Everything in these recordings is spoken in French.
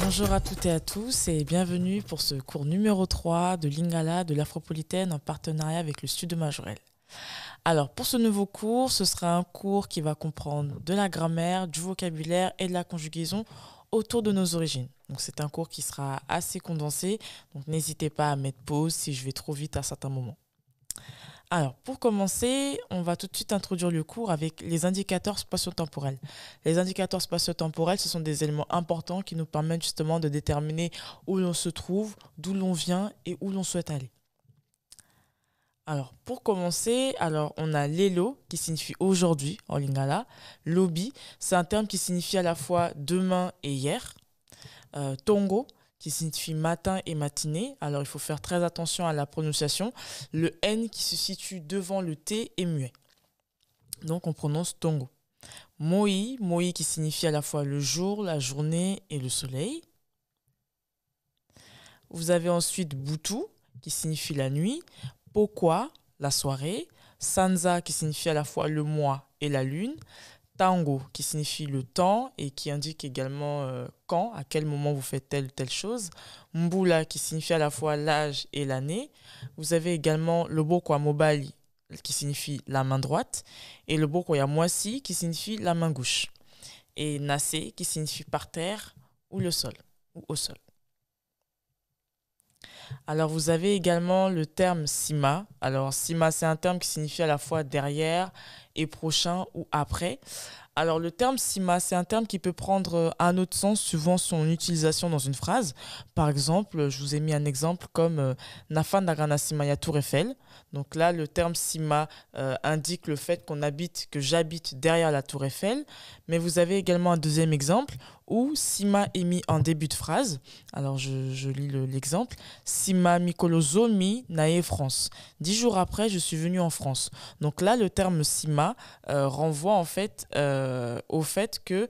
Bonjour à toutes et à tous et bienvenue pour ce cours numéro 3 de Lingala de l'Afropolitaine en partenariat avec le Studio Majorel. Alors pour ce nouveau cours, ce sera un cours qui va comprendre de la grammaire, du vocabulaire et de la conjugaison autour de nos origines. Donc c'est un cours qui sera assez condensé, donc n'hésitez pas à mettre pause si je vais trop vite à certains moments. Alors, pour commencer, on va tout de suite introduire le cours avec les indicateurs spatio-temporels. Les indicateurs spatio-temporels, ce sont des éléments importants qui nous permettent justement de déterminer où l'on se trouve, d'où l'on vient et où l'on souhaite aller. Alors, pour commencer, on a lelo qui signifie aujourd'hui en lingala. Lobi, c'est un terme qui signifie à la fois demain et hier. Tongo, qui signifie matin et matinée. Alors, il faut faire très attention à la prononciation. Le N qui se situe devant le T est muet. Donc, on prononce tongo. Moi, moi qui signifie à la fois le jour, la journée et le soleil. Vous avez ensuite butu, qui signifie la nuit. Pokwa, la soirée. Sanza, qui signifie à la fois le mois et la lune. Tango, qui signifie le temps et qui indique également quand, à quel moment vous faites telle ou telle chose. Mbula, qui signifie à la fois l'âge et l'année. Vous avez également le bokwa mobali, qui signifie la main droite. Et le bokwa mwasi, qui signifie la main gauche. Et nase, qui signifie par terre ou le sol, ou au sol. Alors, vous avez également le terme sima. Alors, sima, c'est un terme qui signifie à la fois derrière et prochain ou après. Alors, le terme sima, c'est un terme qui peut prendre un autre sens suivant son utilisation dans une phrase. Par exemple, je vous ai mis un exemple comme Nafa Nagana Simaya Tour Eiffel. Donc là, le terme sima indique le fait que j'habite derrière la Tour Eiffel. Mais vous avez également un deuxième exemple où sima est mis en début de phrase. Alors, je lis l'exemple. Sima Mikolozo mi nae France. 10 jours après, je suis venu en France. Donc là, le terme sima renvoie en fait au fait que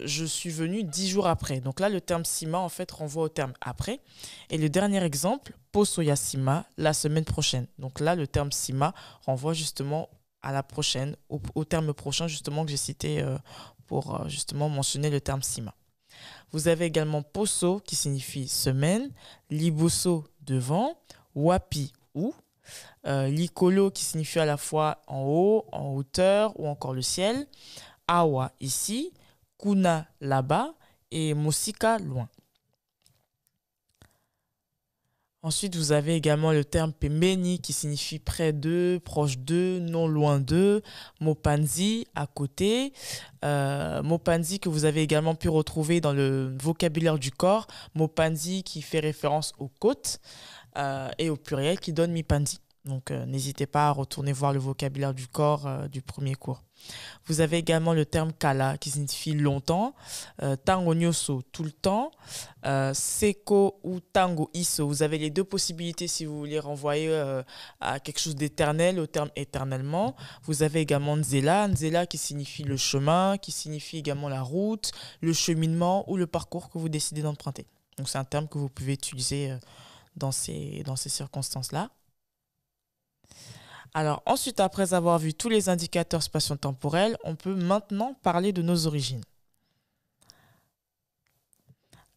je suis venu 10 jours après. Donc là, le terme sima en fait renvoie au terme après. Et le dernier exemple, posoya sima, la semaine prochaine. Donc là, le terme sima renvoie justement à la prochaine, au terme prochain justement que j'ai cité pour justement mentionner le terme sima. Vous avez également poso qui signifie semaine, liboso devant, wapi où, likolo qui signifie à la fois en haut, en hauteur ou encore le ciel, awa ici, kuna là-bas et mosika loin. Ensuite, vous avez également le terme pembeni qui signifie près de, proche de, non loin de, mopanzi à côté, mopanzi que vous avez également pu retrouver dans le vocabulaire du corps, mopanzi qui fait référence aux côtes et au pluriel qui donne mipanzi. Donc, n'hésitez pas à retourner voir le vocabulaire du corps du premier cours. Vous avez également le terme kala qui signifie longtemps, tango nyoso tout le temps, seko ou tango iso. Vous avez les deux possibilités si vous voulez renvoyer à quelque chose d'éternel au terme éternellement. Vous avez également nzela, nzela qui signifie le chemin, qui signifie également la route, le cheminement ou le parcours que vous décidez d'emprunter. Donc c'est un terme que vous pouvez utiliser dans ces circonstances-là. Alors ensuite, après avoir vu tous les indicateurs spatio-temporels, on peut maintenant parler de nos origines.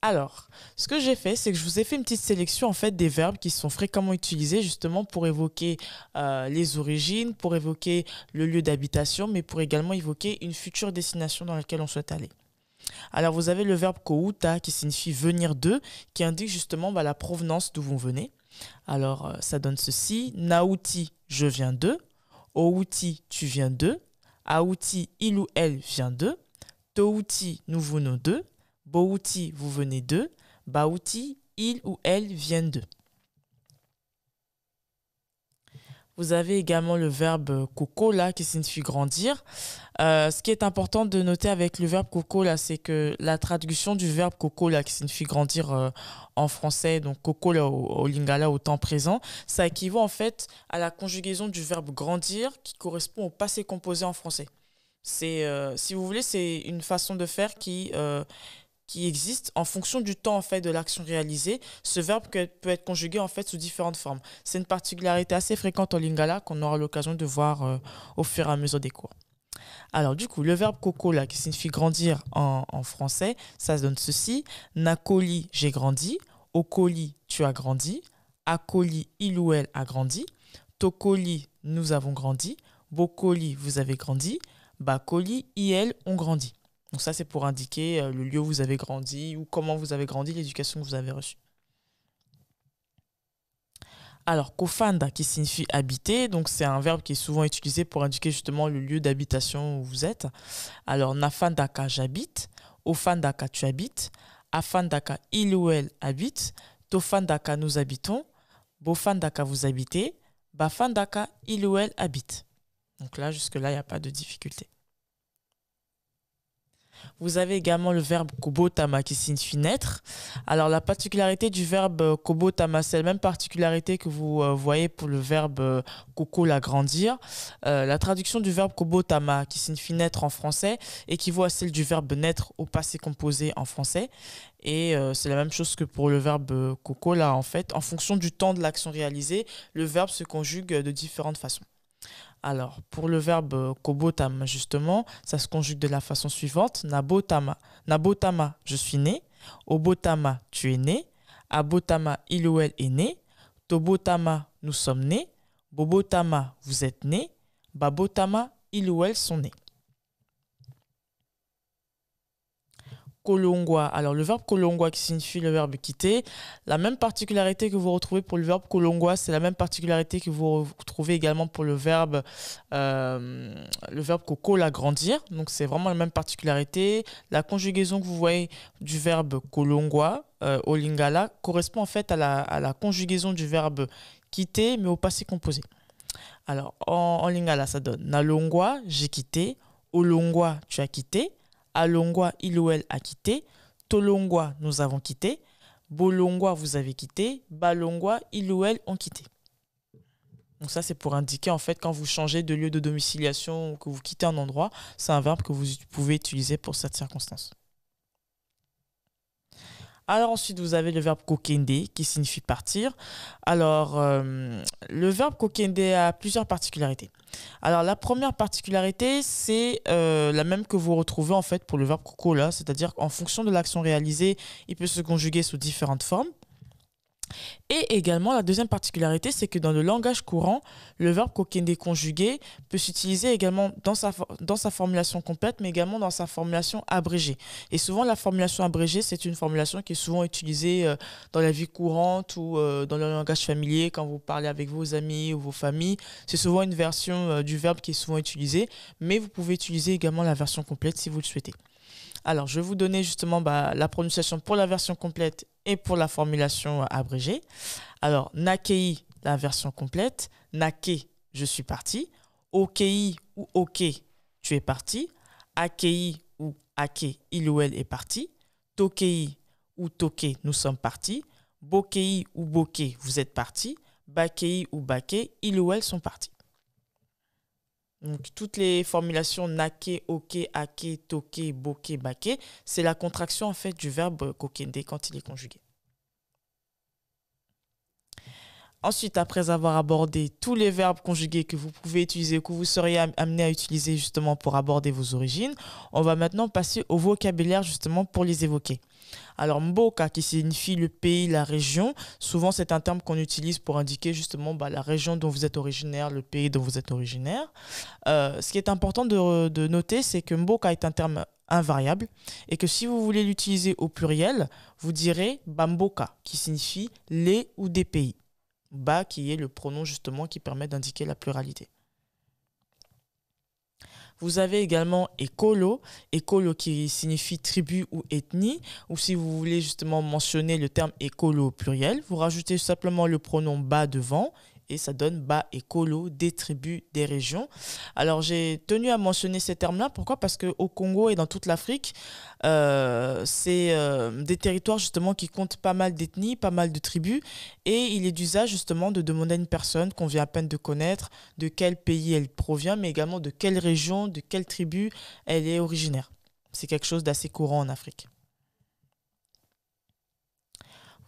Alors, ce que j'ai fait, c'est que je vous ai fait une petite sélection en fait des verbes qui sont fréquemment utilisés justement pour évoquer les origines, pour évoquer le lieu d'habitation, mais pour également évoquer une future destination dans laquelle on souhaite aller. Alors, vous avez le verbe kouta qui signifie venir de, qui indique justement la provenance d'où vous venez. Alors, ça donne ceci. Nauti, je viens de. Outi, tu viens de. Aouti, il ou elle vient de. Touti, nous venons de. Bouti, vous venez de. Baouti, il ou elle viennent de. Vous avez également le verbe kokola qui signifie grandir. Ce qui est important de noter avec le verbe kokola, c'est que la traduction du verbe kokola qui signifie grandir en français, donc kokola au lingala au temps présent, ça équivaut en fait à la conjugaison du verbe grandir qui correspond au passé composé en français. C'est, si vous voulez, c'est une façon de faire qui existe en fonction du temps en fait de l'action réalisée. Ce verbe peut être conjugué en fait sous différentes formes. C'est une particularité assez fréquente en lingala qu'on aura l'occasion de voir au fur et à mesure des cours. Alors du coup, le verbe coco là, qui signifie grandir en français, ça donne ceci. Nakoli, j'ai grandi. Okoli, tu as grandi. Akoli, il ou elle a grandi. Tokoli, nous avons grandi. Bokoli, vous avez grandi. Bakoli, il, ont grandi. Donc ça, c'est pour indiquer le lieu où vous avez grandi ou comment vous avez grandi, l'éducation que vous avez reçue. Alors, kofanda qui signifie habiter, donc c'est un verbe qui est souvent utilisé pour indiquer justement le lieu d'habitation où vous êtes. Alors, nafandaka, j'habite. Ofandaka, tu habites. Afandaka, il ou elle habite. Tofandaka, nous habitons. Bofandaka, vous habitez. Bafandaka, il ou elle habite. Donc là, jusque-là, il n'y a pas de difficulté. Vous avez également le verbe kobotama qui signifie naître. Alors la particularité du verbe kobotama, c'est la même particularité que vous voyez pour le verbe koko, la grandir. La traduction du verbe kobotama qui signifie naître en français équivaut à celle du verbe naître au passé composé en français. Et c'est la même chose que pour le verbe koko là en fait. En fonction du temps de l'action réalisée, le verbe se conjugue de différentes façons. Alors, pour le verbe kobotama, justement, ça se conjugue de la façon suivante. Nabotama. Nabotama, je suis né. Obotama, tu es né. Abotama, il ou elle est né. Tobotama, nous sommes nés. Bobotama, vous êtes né. Babotama, il ou elle sont nés. Kolongwa. Alors, le verbe kolongwa qui signifie le verbe quitter, la même particularité que vous retrouvez pour le verbe kolongwa, c'est la même particularité que vous retrouvez également pour le verbe koko, la grandir. Donc, c'est vraiment la même particularité. La conjugaison que vous voyez du verbe kolongwa, au lingala, correspond en fait à la conjugaison du verbe quitter, mais au passé composé. Alors, en lingala, ça donne nalongwa, j'ai quitté. Olongwa, tu as quitté. Alongwa, il ou elle a quitté. Tolongwa, nous avons quitté. Bolongwa, vous avez quitté. Balongwa, il ou elle ont quitté. Donc ça, c'est pour indiquer en fait quand vous changez de lieu de domiciliation ou que vous quittez un endroit, c'est un verbe que vous pouvez utiliser pour cette circonstance. Alors ensuite, vous avez le verbe kokende qui signifie partir. Alors, le verbe kokende a plusieurs particularités. Alors, la première particularité, c'est la même que vous retrouvez en fait pour le verbe kokola, c'est-à-dire qu'en fonction de l'action réalisée, il peut se conjuguer sous différentes formes. Et également, la deuxième particularité, c'est que dans le langage courant, le verbe kokende conjugué peut s'utiliser également dans sa formulation complète, mais également dans sa formulation abrégée. Et souvent, la formulation abrégée, c'est une formulation qui est souvent utilisée dans la vie courante ou dans le langage familier, quand vous parlez avec vos amis ou vos familles. C'est souvent une version du verbe qui est souvent utilisée, mais vous pouvez utiliser également la version complète si vous le souhaitez. Alors, je vais vous donner justement la prononciation pour la version complète et pour la formulation abrégée. Alors, nakei, la version complète. Nake, je suis parti. Okei ou ok, tu es parti. Akei ou ake, il ou elle est parti. Tokei ou toke, nous sommes partis. Bokei ou boke, vous êtes parti. Bakei ou bake, il ou elle sont partis. Donc, toutes les formulations nake, ok, ake, toke, boke, bake, c'est la contraction en fait du verbe kokende quand il est conjugué. Ensuite, après avoir abordé tous les verbes conjugués que vous pouvez utiliser, que vous seriez amené à utiliser justement pour aborder vos origines, on va maintenant passer au vocabulaire justement pour les évoquer. Alors, mboka qui signifie le pays, la région, souvent c'est un terme qu'on utilise pour indiquer justement la région dont vous êtes originaire, le pays dont vous êtes originaire. Ce qui est important de noter, c'est que mboka est un terme invariable et que si vous voulez l'utiliser au pluriel, vous direz bamboka qui signifie les ou des pays. Ba qui est le pronom justement qui permet d'indiquer la pluralité. Vous avez également ekolo, ekolo qui signifie tribu ou ethnie, ou si vous voulez justement mentionner le terme ekolo au pluriel, vous rajoutez simplement le pronom ba devant et ça donne ba ekolo, des tribus, des régions. Alors j'ai tenu à mentionner ces termes-là, pourquoi? Parce qu'au Congo et dans toute l'Afrique, c'est des territoires justement qui comptent pas mal d'ethnies, pas mal de tribus, et il est d'usage justement de demander à une personne qu'on vient à peine de connaître de quel pays elle provient, mais également de quelle région, de quelle tribu elle est originaire. C'est quelque chose d'assez courant en Afrique.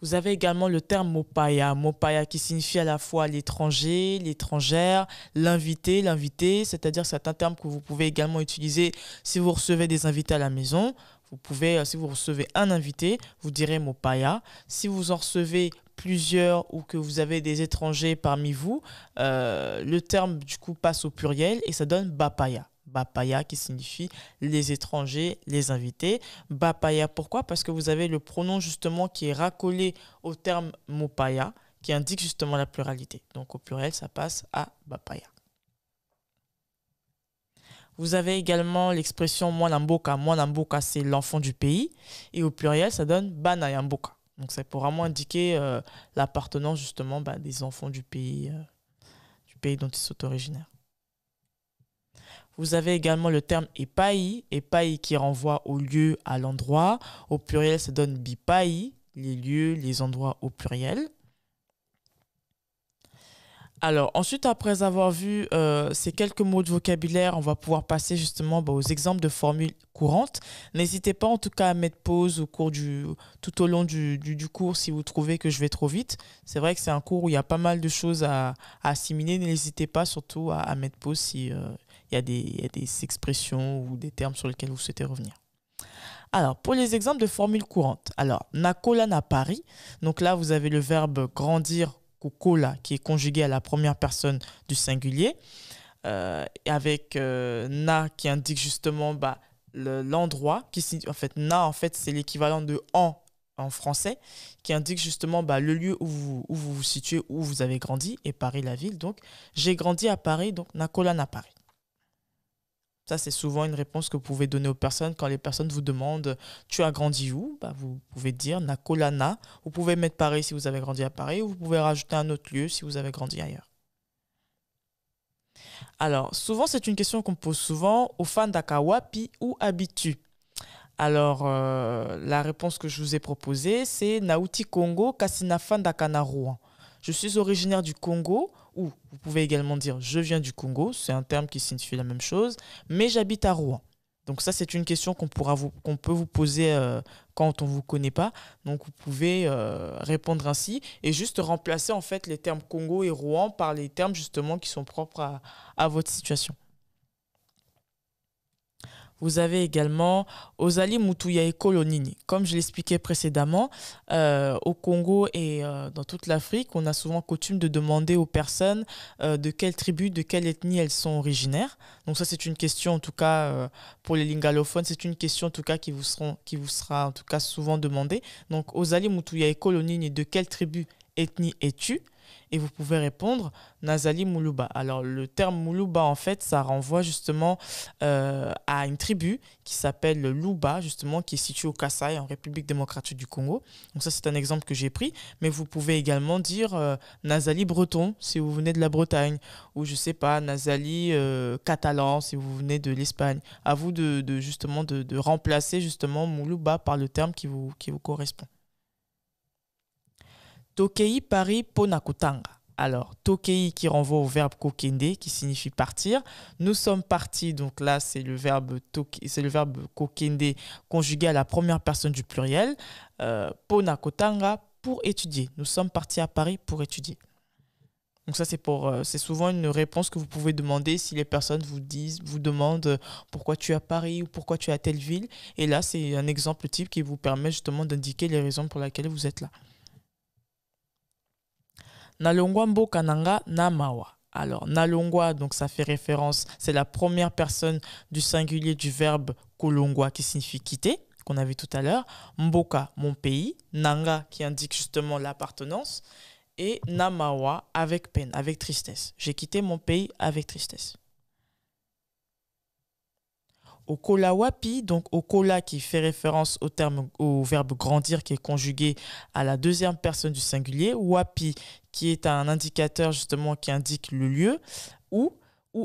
Vous avez également le terme mopaya. Mopaya qui signifie à la fois l'étranger, l'étrangère, l'invité, l'invité. C'est-à-dire que c'est un terme que vous pouvez également utiliser si vous recevez des invités à la maison. Vous pouvez, si vous recevez un invité, vous direz mopaya. Si vous en recevez plusieurs ou que vous avez des étrangers parmi vous, le terme du coup passe au pluriel et ça donne bapaya. Bapaya qui signifie les étrangers, les invités. Bapaya, pourquoi? Parce que vous avez le pronom justement qui est racolé au terme mopaya qui indique justement la pluralité. Donc au pluriel, ça passe à bapaya. Vous avez également l'expression mwanamboka. Mwanamboka, c'est l'enfant du pays. Et au pluriel, ça donne banayamboka. Donc c'est pour vraiment indiquer l'appartenance justement des enfants du pays dont ils sont originaires. Vous avez également le terme epai, epai qui renvoie au lieu, à l'endroit. Au pluriel, ça donne bipai, les lieux, les endroits au pluriel. Alors, ensuite, après avoir vu ces quelques mots de vocabulaire, on va pouvoir passer justement aux exemples de formules courantes. N'hésitez pas en tout cas à mettre pause tout au long du cours si vous trouvez que je vais trop vite. C'est vrai que c'est un cours où il y a pas mal de choses à assimiler. N'hésitez pas surtout à mettre pause si il y a des expressions ou des termes sur lesquels vous souhaitez revenir. Alors, pour les exemples de formules courantes, alors, nakola na Paris. Donc là, vous avez le verbe grandir, kokola, qui est conjugué à la première personne du singulier, avec na qui indique justement l'endroit, en fait, na, en fait, c'est l'équivalent de en français, qui indique justement le lieu où vous vous situez, où vous avez grandi, et Paris, la ville. Donc, j'ai grandi à Paris, donc nakola na Paris. Ça, c'est souvent une réponse que vous pouvez donner aux personnes quand les personnes vous demandent « Tu as grandi où ?» Vous pouvez dire « Nakola na ». Vous pouvez mettre Paris si vous avez grandi à Paris ou vous pouvez rajouter un autre lieu si vous avez grandi ailleurs. Alors, souvent, c'est une question qu'on pose souvent au fan d'Akawapi ou habitu. Alors, la réponse que je vous ai proposée, c'est « Nauti Congo kasina fan d'Akana Rouen ». Je suis originaire du Congo, ou vous pouvez également dire je viens du Congo, c'est un terme qui signifie la même chose, mais j'habite à Rouen. Donc ça, c'est une question qu'on peut vous poser quand on ne vous connaît pas. Donc vous pouvez répondre ainsi et juste remplacer en fait les termes Congo et Rouen par les termes justement qui sont propres à votre situation. Vous avez également Ozali Mutuya et Kolonini. Comme je l'expliquais précédemment, au Congo et dans toute l'Afrique, on a souvent coutume de demander aux personnes de quelle tribu, de quelle ethnie elles sont originaires. Donc ça, c'est une question, en tout cas, pour les lingalophones, c'est une question, en tout cas, qui vous sera en tout cas souvent demandée. Donc, Ozali Mutuya et Kolonini, de quelle tribu, ethnie es-tu? Et vous pouvez répondre Nazali Muluba. Alors, le terme Muluba, en fait, ça renvoie justement à une tribu qui s'appelle le Luba, justement, qui est située au Kasaï, en République démocratique du Congo. Donc ça, c'est un exemple que j'ai pris. Mais vous pouvez également dire Nazali Breton, si vous venez de la Bretagne. Ou, je sais pas, Nazali Catalan, si vous venez de l'Espagne. À vous justement de remplacer justement Muluba par le terme qui vous correspond. Tokei Paris Ponakutanga. Alors, Tokei qui renvoie au verbe kokende qui signifie partir. Nous sommes partis, donc là c'est le verbe kokende conjugué à la première personne du pluriel. Ponakutanga pour étudier. Nous sommes partis à Paris pour étudier. Donc ça c'est souvent une réponse que vous pouvez demander si les personnes vous demandent pourquoi tu es à Paris ou pourquoi tu es à telle ville. Et là c'est un exemple type qui vous permet justement d'indiquer les raisons pour lesquelles vous êtes là. Nalongwa mboka nanga na mawa. Alors, nalongwa, donc ça fait référence, c'est la première personne du singulier du verbe kolongwa qui signifie quitter, qu'on a vu tout à l'heure. Mboka, mon pays. Nanga, qui indique justement l'appartenance. Et namawa, avec peine, avec tristesse. J'ai quitté mon pays avec tristesse. Okola wapi, donc okola qui fait référence au verbe grandir qui est conjugué à la deuxième personne du singulier. Wapi qui est un indicateur justement qui indique le lieu. Où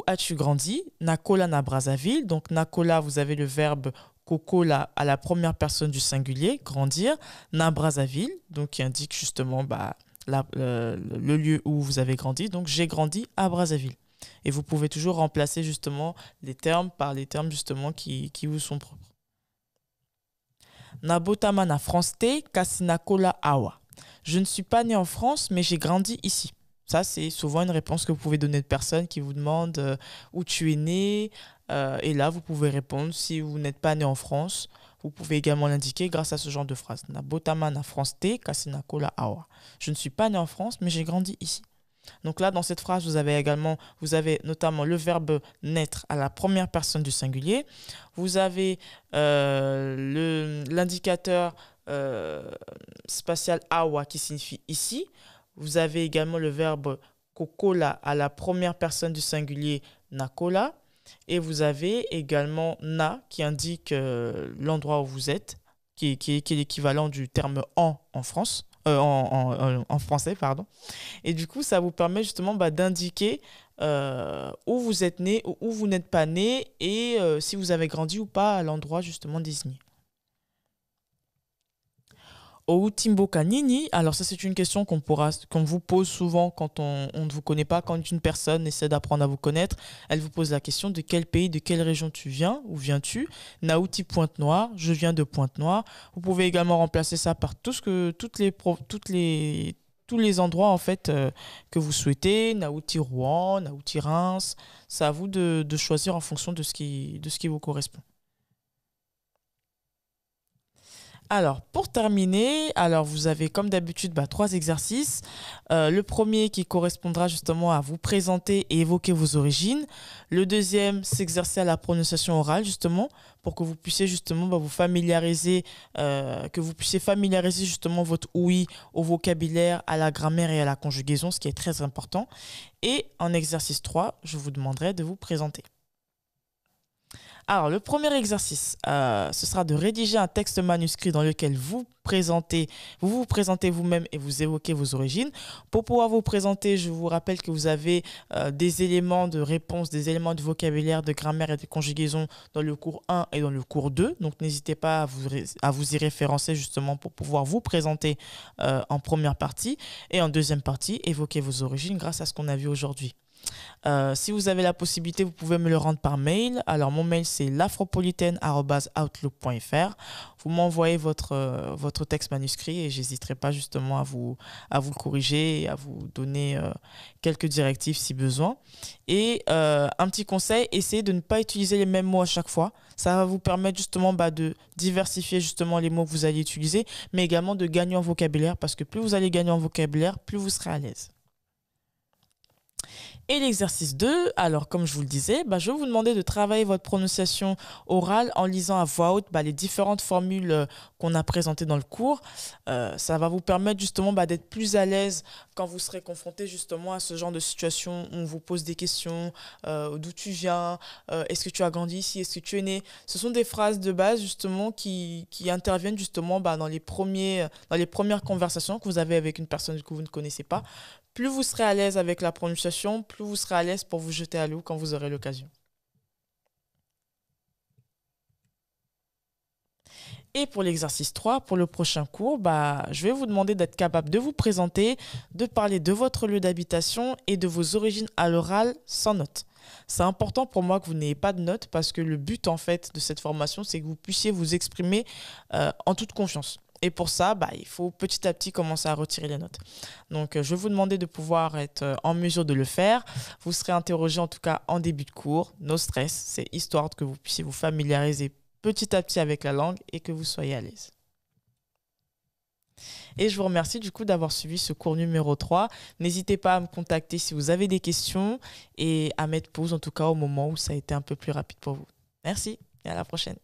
as-tu grandi? Nakola na Brazzaville. Donc nakola, vous avez le verbe kokola à la première personne du singulier, grandir. Na Brazzaville, donc qui indique justement le lieu où vous avez grandi. Donc j'ai grandi à Brazzaville. Et vous pouvez toujours remplacer justement les termes par les termes justement qui vous sont propres. Nabotama na France T, kasinakola awa. Je ne suis pas né en France, mais j'ai grandi ici. Ça, c'est souvent une réponse que vous pouvez donner à une personne qui vous demande où tu es né. Et là, vous pouvez répondre si vous n'êtes pas né en France. Vous pouvez également l'indiquer grâce à ce genre de phrase. Na botama na France te, kasina kola awa. Je ne suis pas né en France, mais j'ai grandi ici. Donc là, dans cette phrase, vous avez notamment le verbe naître à la première personne du singulier. Vous avez l'indicateur spatial awa qui signifie ici. Vous avez également le verbe kokola à la première personne du singulier nakola. Et vous avez également na qui indique l'endroit où vous êtes, qui est l'équivalent du terme en France. En français, pardon. Et du coup, ça vous permet justement d'indiquer où vous êtes né ou où vous n'êtes pas né et si vous avez grandi ou pas à l'endroit justement désigné. Outimboka Nini, alors ça c'est une question qu'on vous pose souvent quand on ne vous connaît pas, quand une personne essaie d'apprendre à vous connaître, elle vous pose la question de quel pays, de quelle région tu viens, où viens-tu? Naouti Pointe-Noire, je viens de Pointe-Noire. Vous pouvez également remplacer ça par tous les endroits en fait que vous souhaitez, Naouti Rouen, Naouti Reims, c'est à vous de choisir en fonction de ce qui vous correspond. Alors, pour terminer, vous avez comme d'habitude 3 exercices. Le premier qui correspondra justement à vous présenter et évoquer vos origines. Le deuxième, s'exercer à la prononciation orale justement pour que vous puissiez justement vous familiariser, justement votre ouïe au vocabulaire, à la grammaire et à la conjugaison, ce qui est très important. Et en exercice 3, je vous demanderai de vous présenter. Alors, le premier exercice, ce sera de rédiger un texte manuscrit dans lequel vous vous présentez vous-même et vous évoquez vos origines. Pour pouvoir vous présenter, je vous rappelle que vous avez des éléments de réponse, des éléments de vocabulaire, de grammaire et de conjugaison dans le cours 1 et dans le cours 2. Donc, n'hésitez pas à vous y référencer justement pour pouvoir vous présenter en première partie. Et en deuxième partie, évoquer vos origines grâce à ce qu'on a vu aujourd'hui. Si vous avez la possibilité, vous pouvez me le rendre par mail. Alors, mon mail, c'est lafropolitaine@outlook.fr. Vous m'envoyez votre texte manuscrit et j'hésiterai pas justement à vous le corriger et à vous donner quelques directives si besoin. Et un petit conseil, essayez de ne pas utiliser les mêmes mots à chaque fois. Ça va vous permettre justement de diversifier justement les mots que vous allez utiliser, mais également de gagner en vocabulaire parce que plus vous allez gagner en vocabulaire, plus vous serez à l'aise. Et l'exercice 2, alors comme je vous le disais, je vais vous demander de travailler votre prononciation orale en lisant à voix haute les différentes formules qu'on a présentées dans le cours. Ça va vous permettre justement d'être plus à l'aise quand vous serez confronté justement à ce genre de situation où on vous pose des questions, d'où tu viens, est-ce que tu as grandi ici, est-ce que tu es né. Ce sont des phrases de base justement qui interviennent justement dans les premières conversations que vous avez avec une personne que vous ne connaissez pas. Plus vous serez à l'aise avec la prononciation, plus vous serez à l'aise pour vous jeter à l'eau quand vous aurez l'occasion. Et pour l'exercice 3, pour le prochain cours, je vais vous demander d'être capable de vous présenter, de parler de votre lieu d'habitation et de vos origines à l'oral sans notes. C'est important pour moi que vous n'ayez pas de notes parce que le but en fait de cette formation, c'est que vous puissiez vous exprimer en toute confiance. Et pour ça, il faut petit à petit commencer à retirer les notes. Donc, je vais vous demander de pouvoir être en mesure de le faire. Vous serez interrogé en tout cas en début de cours. No stress, c'est histoire que vous puissiez vous familiariser petit à petit avec la langue et que vous soyez à l'aise. Et je vous remercie du coup d'avoir suivi ce cours numéro 3. N'hésitez pas à me contacter si vous avez des questions et à mettre pause en tout cas au moment où ça a été un peu plus rapide pour vous. Merci et à la prochaine.